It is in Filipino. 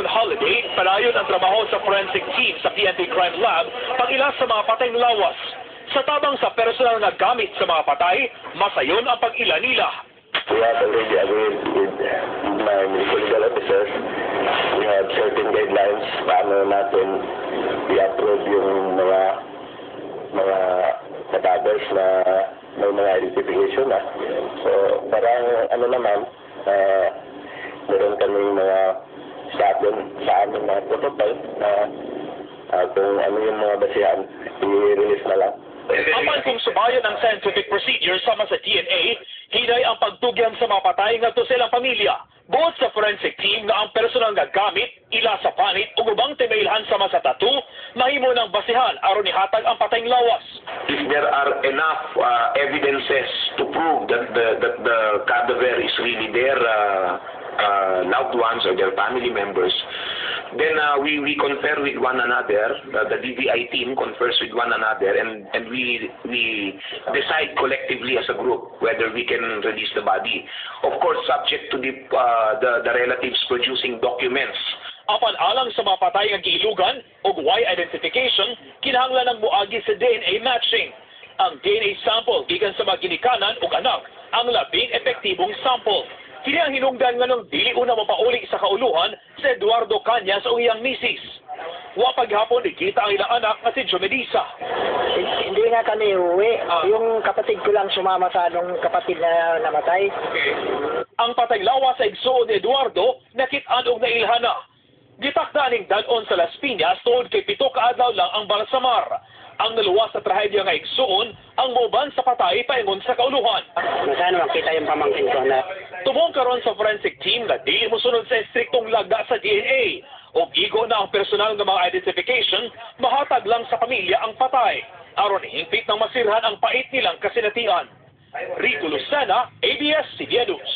Karon holiday, palayon ang trabaho sa forensic team sa PNP Crime Lab pag-ila sa mga patayng lawas. Sa tabang sa personal na gamit sa mga patay, masayon ang pag-ila nila. We have already agreed with my legal officers. We have certain guidelines paano natin i-approve yung mga cadavers na may mga identification na. So, parang ano naman, meron kaming mga sa amin na protocol na kung ano yung mga basihan, i-release na lang. Apan kung subayan ang scientific procedure sama sa DNA, hinay ang pagtugyan sa mga patay ngadto sa ilang pamilya. Buot sa forensic team nga ang personal nga gamit, ila sa panit ug ubang timailhan sama sa tattoo, mahimo ng basihan aron ihatag ang patayng lawas. If there are enough evidences to prove that the cadaver is really their loved ones or their family members, then we confer with one another. The DVI team confers with one another, and we decide collectively as a group whether we can release the body. Of course, subject to the relatives producing documents. Apan alang sa mga patay nga giilugan ug Y identification, kinahanglan ng muagi sa DNA matching. Ang DNA sample gikan sa mga ginikanan ug anak ang labing epektibong sample. Kini ang hinungdan nga nung dili una mapauli sa kauluhan sa Eduardo Cañas o iyang misis. Wa paghapon ikita ang ilang anak nga si Jomedisa. Hindi nga kami uwi. Yung kapatid ko lang sumama sa anong kapatid na namatay. Ang patay lawas sa igsuon ni Eduardo nakit-an og nailhana. Gitakda ning dalon sa Las Piñas tungod kay 7 ka adlaw lang ang balsamar. Ang naluwas sa trahedya nga igsuon ang moban sa patay paingon sa kauluhan. Nasaan makita yung pamangkin ko na Tumong karon sa forensic team nga dili mosunod sa estriktong lagda sa DNA o igo na ang personal nga mga identification, mahatag lang sa pamilya ang patay aron hingpit ng masirhan ang pait nilang kasinatian. Rico Lucena, ABS-CBN News.